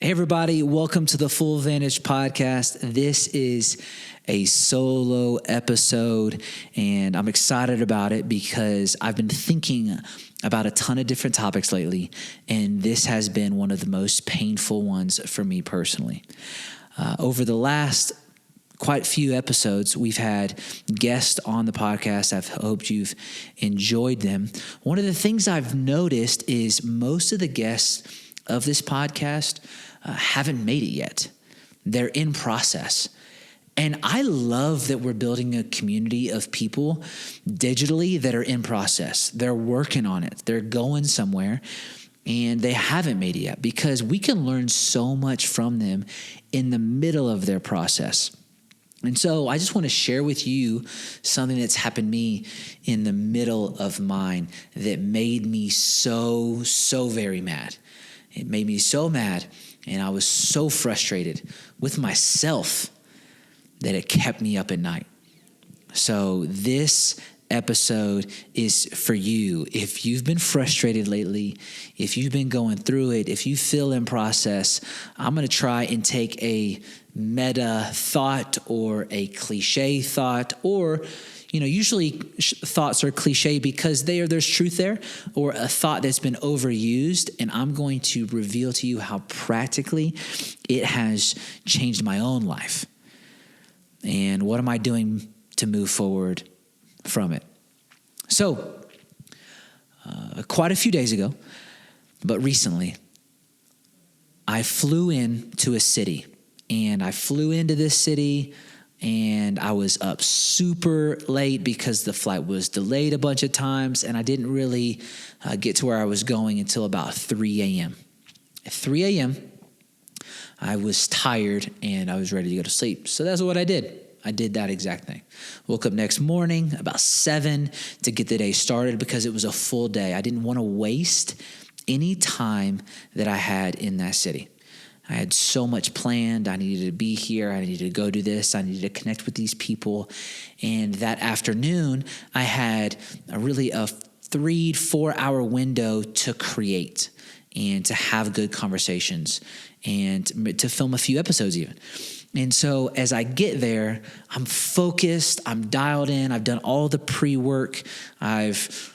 Hey everybody, welcome to the Full Vantage podcast. This is a solo episode and I'm excited about it because I've been thinking about a ton of different topics lately, and this has been one of the most painful ones for me personally. Over the last quite few episodes, we've had guests on the podcast. I've hoped you've enjoyed them. One of the things I've noticed is most of the guests of this podcast haven't made it yet. They're in process. And I love that we're building a community of people digitally that are in process. They're working on it. They're going somewhere and they haven't made it yet, because we can learn so much from them in the middle of their process. And so I just want to share with you something that's happened to me in the middle of mine that made me so very mad. It made me so mad, and I was so frustrated with myself that it kept me up at night. So this episode is for you. If you've been frustrated lately, if you've been going through it, if you feel in process, I'm going to try and take a meta thought or a cliche thought, or usually thoughts are cliche because there's truth there, or a thought that's been overused, and I'm going to reveal to you how practically it has changed my own life. And what am I doing to move forward from it? So, quite a few days ago, but recently, I flew into a city, and I flew into this city, and I was up super late because the flight was delayed a bunch of times, and I didn't really get to where I was going until about 3 a.m. At 3 a.m., I was tired, and I was ready to go to sleep. So that's what I did. I did that exact thing. Woke up next morning about 7 to get the day started because it was a full day. I didn't want to waste any time that I had in that city. I had so much planned. I needed to be here. I needed to go do this. I needed to connect with these people. And that afternoon, I had a 3-4 hour window to create and to have good conversations and to film a few episodes even. And so as I get there, I'm focused, I'm dialed in, I've done all the pre-work, I've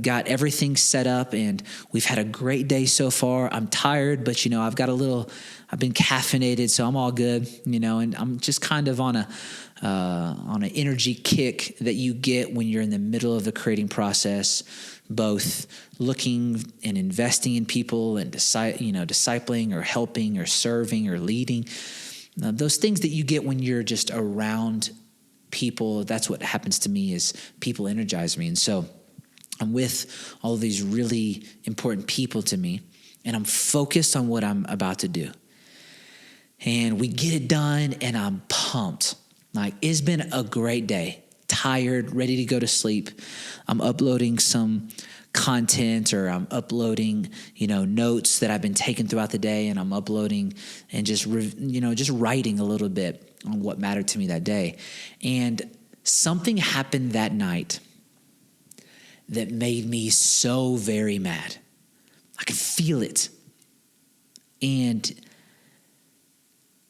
got everything set up, and we've had a great day so far. I'm tired, but I've been caffeinated, so I'm all good, and I'm just kind of on an energy kick that you get when you're in the middle of the creating process, both looking and investing in people and discipling or helping or serving or leading. Those things that you get when you're just around people, that's what happens to me, is people energize me. And so I'm with all of these really important people to me, and I'm focused on what I'm about to do. And we get it done, and I'm pumped. Like, it's been a great day. Tired, ready to go to sleep. I'm uploading some content, or I'm uploading, notes that I've been taking throughout the day, and I'm uploading and just writing a little bit on what mattered to me that day. And something happened that night that made me so very mad. I could feel it. And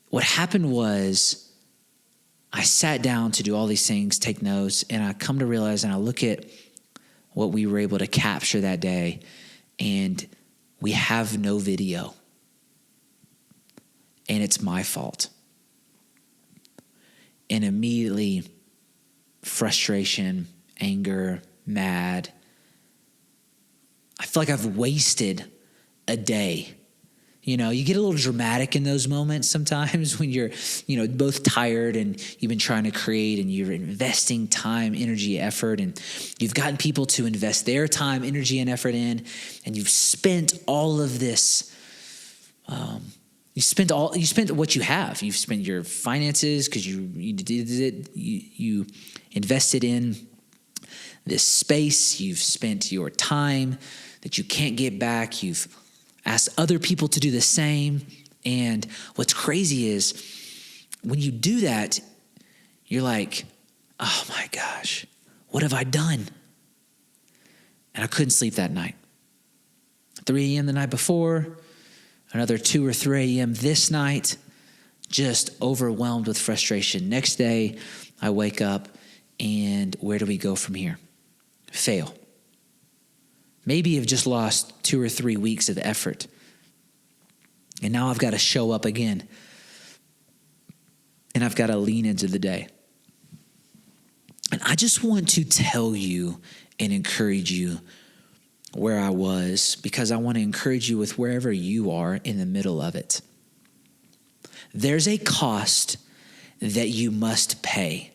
what happened was I sat down to do all these things, take notes, and I come to realize, and I look at what we were able to capture that day, and we have no video. And it's my fault. And immediately, frustration, anger, mad. I feel like I've wasted a day. You get a little dramatic in those moments sometimes when you're, both tired and you've been trying to create and you're investing time, energy, effort, and you've gotten people to invest their time, energy, and effort in, and you've spent all of this. You spent what you have. You've spent your finances because you did it. You invested in this space. You've spent your time that you can't get back. You've asked other people to do the same. And what's crazy is when you do that, you're like, oh my gosh, what have I done? And I couldn't sleep that night. 3 a.m. the night before, Another 2 or 3 a.m. this night, just overwhelmed with frustration. Next day, I wake up, and where do we go from here? Fail. Maybe you've just lost 2 or 3 weeks of effort. And now I've got to show up again. And I've got to lean into the day. And I just want to tell you and encourage you where I was, because I want to encourage you with wherever you are in the middle of it. There's a cost that you must pay.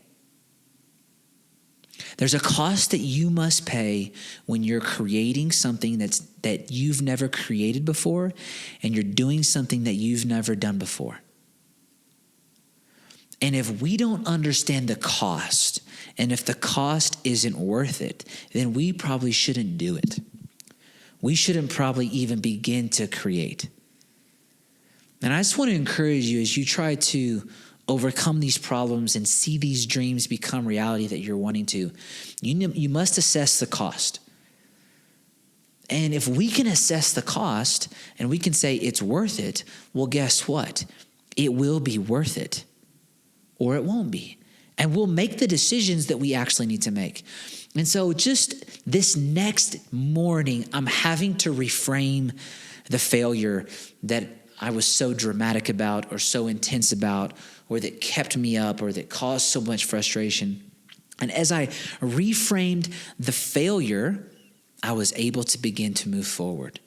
There's a cost that you must pay when you're creating something that you've never created before, and you're doing something that you've never done before. And if we don't understand the cost, and if the cost isn't worth it, then we probably shouldn't do it. We shouldn't probably even begin to create. And I just want to encourage you as you try to overcome these problems and see these dreams become reality that you're wanting to, you must assess the cost. And if we can assess the cost and we can say it's worth it, well, guess what? It will be worth it, or it won't be. And we'll make the decisions that we actually need to make. And so just this next morning, I'm having to reframe the failure that I was so dramatic about, or so intense about, or that kept me up, or that caused so much frustration. And as I reframed the failure, I was able to begin to move forward.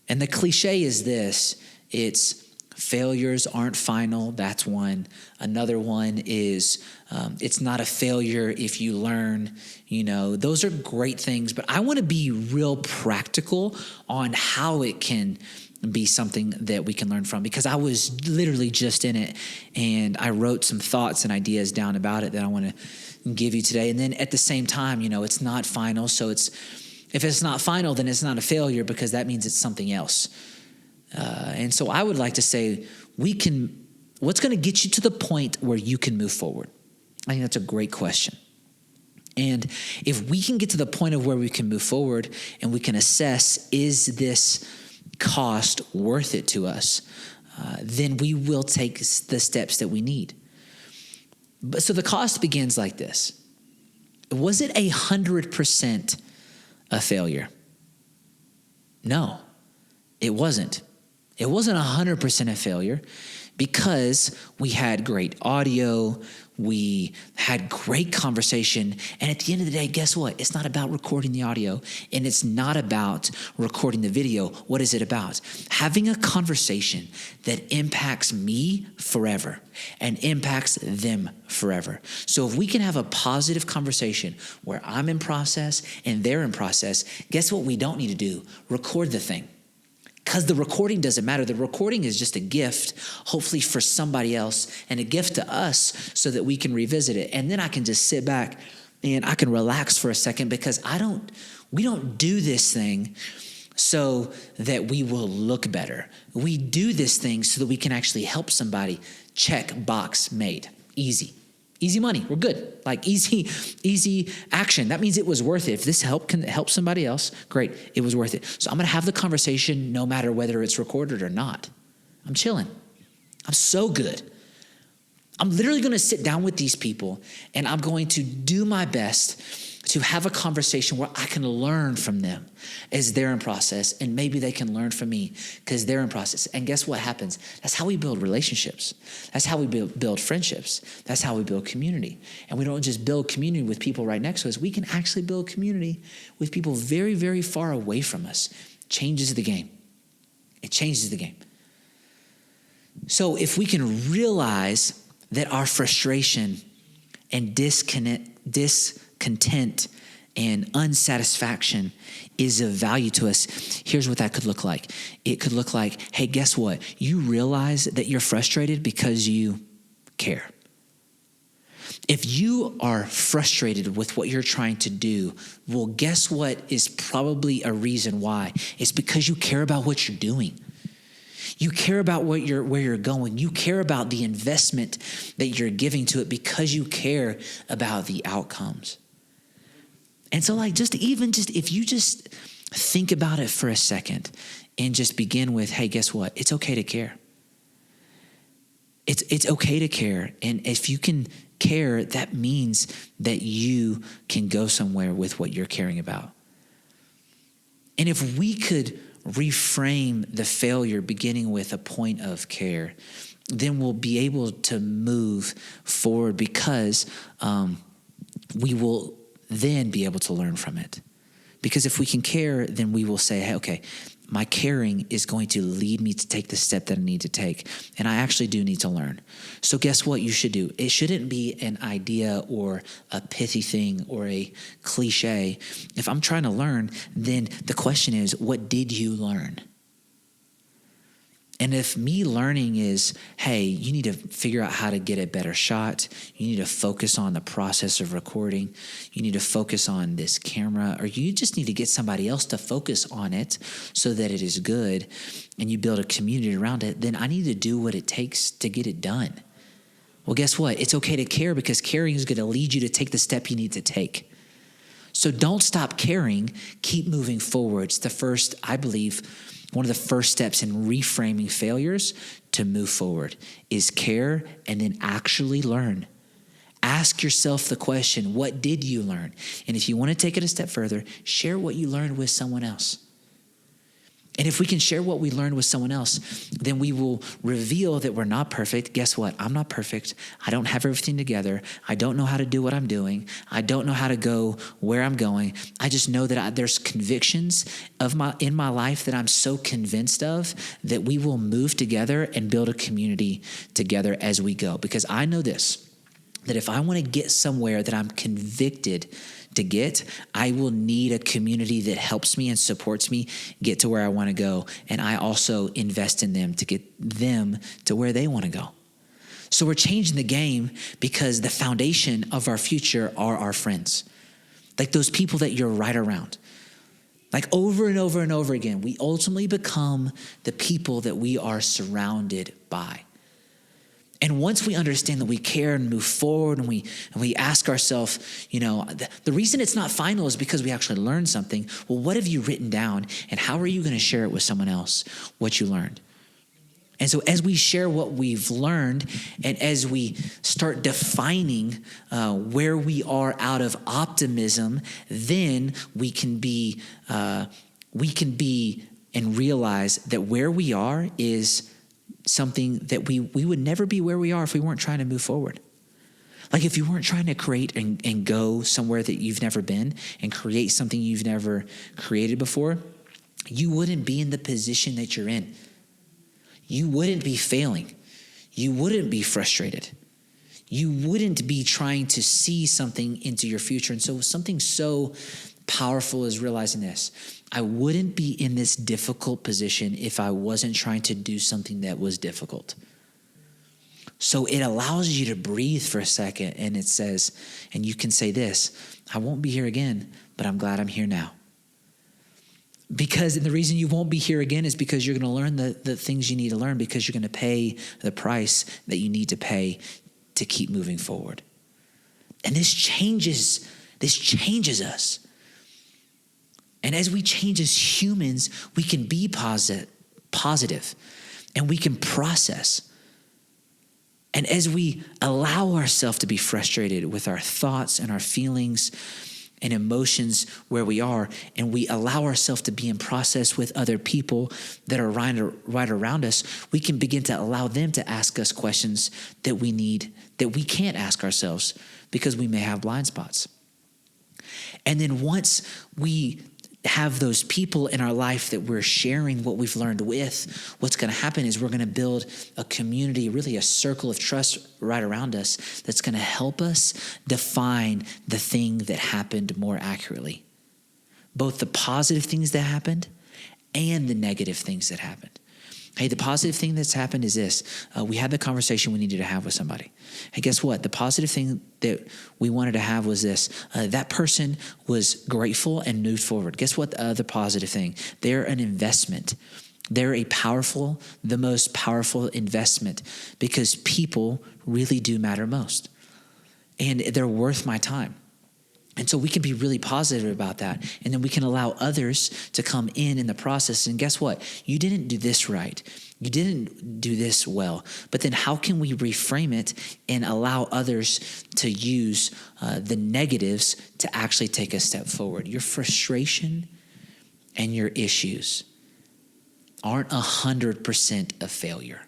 And the cliche is this: it's failures aren't final. That's one. Another one is it's not a failure if you learn. Those are great things, but I want to be real practical on how it can be something that we can learn from, because I was literally just in it, and I wrote some thoughts and ideas down about it that I want to give you today. And then at the same time, it's not final. So if it's not final, then it's not a failure, because that means it's something else. And so I would like to say what's going to get you to the point where you can move forward? I think that's a great question. And if we can get to the point of where we can move forward and we can assess, is this cost worth it to us? Then we will take the steps that we need. So the cost begins like this. Was it 100% a failure? No, it wasn't. It wasn't 100% a failure, because we had great audio, we had great conversation, and at the end of the day, guess what? It's not about recording the audio, and it's not about recording the video. What is it about? Having a conversation that impacts me forever and impacts them forever. So if we can have a positive conversation where I'm in process and they're in process, guess what we don't need to do? Record the thing. Because the recording doesn't matter. The recording is just a gift, hopefully for somebody else, and a gift to us so that we can revisit it. And then I can just sit back and I can relax for a second, because we don't do this thing so that we will look better. We do this thing so that we can actually help somebody. Check, box, made. Easy money. We're good. Like easy action. That means it was worth it. If this can help somebody else, great. It was worth it. So I'm going to have the conversation no matter whether it's recorded or not. I'm chilling. I'm so good. I'm literally going to sit down with these people, and I'm going to do my best to have a conversation where I can learn from them as they're in process, and maybe they can learn from me because they're in process. And guess what happens? That's how we build relationships. That's how we build friendships. That's how we build community. And we don't just build community with people right next to us. We can actually build community with people very, very far away from us. Changes the game. It changes the game. So if we can realize that our frustration and discontent and unsatisfaction is of value to us, here's what that could look like. It could look like, hey, guess what? You realize that you're frustrated because you care. If you are frustrated with what you're trying to do, well, guess what is probably a reason why? It's because you care about what you're doing. You care about where you're going. You care about the investment that you're giving to it because you care about the outcomes. And so if you just think about it for a second, and just begin with, hey, guess what? It's okay to care. It's okay to care. And if you can care, that means that you can go somewhere with what you're caring about. And if we could reframe the failure beginning with a point of care, then we'll be able to move forward because we will then be able to learn from it. Because if we can care, then we will say, hey, okay, my caring is going to lead me to take the step that I need to take. And I actually do need to learn. So guess what you should do? It shouldn't be an idea or a pithy thing or a cliche. If I'm trying to learn, then the question is, what did you learn? And if me learning is, hey, you need to figure out how to get a better shot, you need to focus on the process of recording, you need to focus on this camera, or you just need to get somebody else to focus on it so that it is good, and you build a community around it, then I need to do what it takes to get it done. Well, guess what? It's okay to care because caring is going to lead you to take the step you need to take. So don't stop caring. Keep moving forward. It's the first, I believe, one of the first steps in reframing failures to move forward is care and then actually learn. Ask yourself the question, what did you learn? And if you want to take it a step further, share what you learned with someone else. And if we can share what we learned with someone else, then we will reveal that we're not perfect. Guess what? I'm not perfect. I don't have everything together. I don't know how to do what I'm doing. I don't know how to go where I'm going. I just know that there's convictions in my life that I'm so convinced of that we will move together and build a community together as we go. Because I know this, that if I want to get somewhere that I'm convicted to get, I will need a community that helps me and supports me get to where I want to go. And I also invest in them to get them to where they want to go. So we're changing the game because the foundation of our future are our friends. Like those people that you're right around. Like over and over and over again, we ultimately become the people that we are surrounded by. And once we understand that we care and move forward and we ask ourselves, the reason it's not final is because we actually learned something. Well, what have you written down and how are you going to share it with someone else, what you learned? And so as we share what we've learned and as we start defining where we are out of optimism, then we can be and realize that where we are is something that we would never be where we are if we weren't trying to move forward. Like if you weren't trying to create and go somewhere that you've never been and create something you've never created before, you wouldn't be in the position that you're in. You wouldn't be failing. You wouldn't be frustrated. You wouldn't be trying to see something into your future. And so something so powerful is realizing this. I wouldn't be in this difficult position if I wasn't trying to do something that was difficult. So it allows you to breathe for a second, and it says, and you can say this, I won't be here again, but I'm glad I'm here now. Because the reason you won't be here again is because you're going to learn the things you need to learn, because you're going to pay the price that you need to pay to keep moving forward. And this changes us. And as we change as humans, we can be positive, and we can process. And as we allow ourselves to be frustrated with our thoughts and our feelings and emotions where we are, and we allow ourselves to be in process with other people that are right around us, we can begin to allow them to ask us questions that we can't ask ourselves because we may have blind spots. And then once we have those people in our life that we're sharing what we've learned with, what's going to happen is we're going to build a community, really a circle of trust right around us that's going to help us define the thing that happened more accurately. Both the positive things that happened and the negative things that happened. Hey, the positive thing that's happened is this. We had the conversation we needed to have with somebody. Hey, guess what? The positive thing that we wanted to have was this. That person was grateful and moved forward. Guess what? The other positive thing? They're an investment. They're the most powerful investment, because people really do matter most. And they're worth my time. And so we can be really positive about that. And then we can allow others to come in the process. And guess what? You didn't do this right. You didn't do this well. But then how can we reframe it and allow others to use the negatives to actually take a step forward? Your frustration and your issues aren't 100% a failure.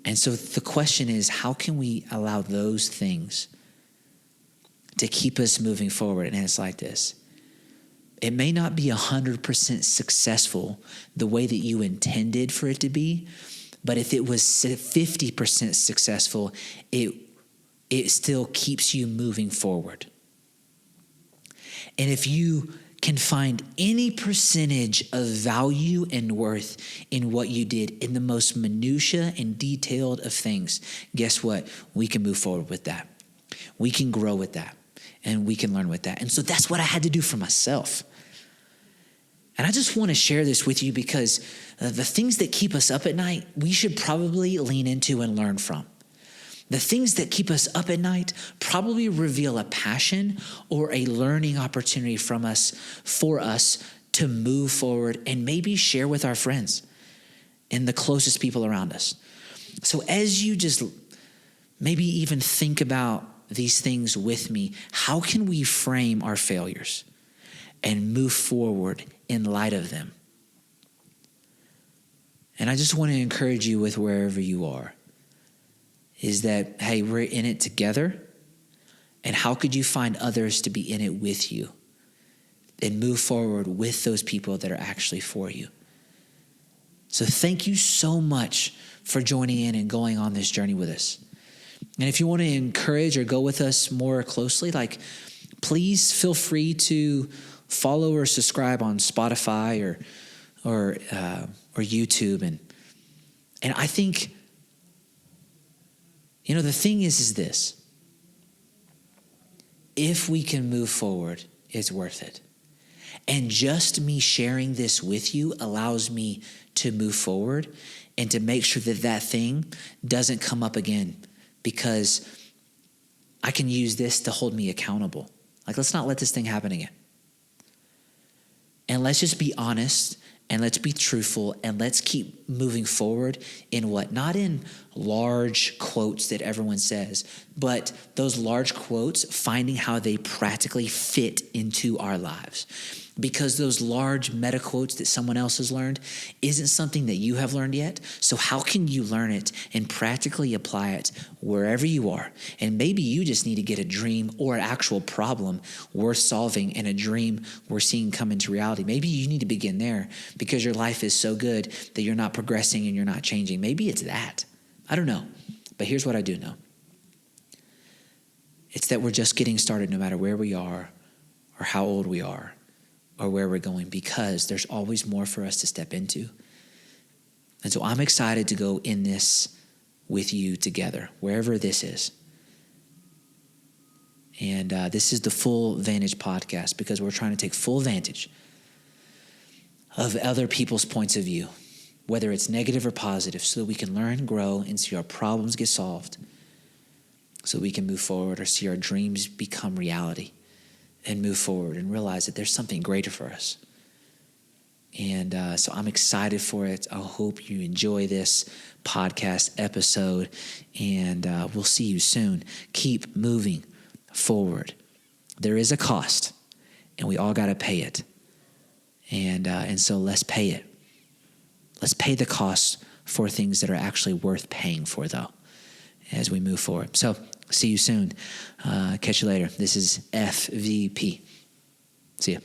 And so the question is, how can we allow those things to keep us moving forward? And it's like this. It may not be 100% successful the way that you intended for it to be, but if it was 50% successful, it still keeps you moving forward. And if you can find any percentage of value and worth in what you did in the most minutia and detailed of things, guess what? We can move forward with that. We can grow with that. And we can learn with that. And so that's what I had to do for myself. And I just want to share this with you because the things that keep us up at night, we should probably lean into and learn from. The things that keep us up at night probably reveal a passion or a learning opportunity for us to move forward and maybe share with our friends and the closest people around us. So as you just maybe even think about these things with me, how can we frame our failures and move forward in light of them? And I just want to encourage you with wherever you are, is that, hey, we're in it together. And how could you find others to be in it with you and move forward with those people that are actually for you? So thank you so much for joining in and going on this journey with us. And if you want to encourage or go with us more closely, please feel free to follow or subscribe on Spotify or YouTube. And I think, the thing is this: if we can move forward, it's worth it. And just me sharing this with you allows me to move forward and to make sure that thing doesn't come up again, because I can use this to hold me accountable. Let's not let this thing happen again. And let's just be honest and let's be truthful and let's keep moving forward in not in large quotes that everyone says, but those large quotes, finding how they practically fit into our lives. Because those large meta quotes that someone else has learned isn't something that you have learned yet. So how can you learn it and practically apply it wherever you are? And maybe you just need to get a dream or an actual problem worth solving and a dream we're seeing come into reality. Maybe you need to begin there because your life is so good that you're not progressing and you're not changing. Maybe it's that. I don't know. But here's what I do know. It's that we're just getting started no matter where we are or how old we are or where we're going, because there's always more for us to step into. And so I'm excited to go in this with you together, wherever this is. And this is the Full Vantage podcast, because we're trying to take full vantage of other people's points of view, whether it's negative or positive, so that we can learn, grow, and see our problems get solved, so we can move forward or see our dreams become reality and move forward and realize that there's something greater for us. And so I'm excited for it. I hope you enjoy this podcast episode, and we'll see you soon. Keep moving forward. There is a cost, and we all got to pay it. And so let's pay it. Let's pay the cost for things that are actually worth paying for, though, as we move forward. So see you soon. Catch you later. This is FVP. See ya.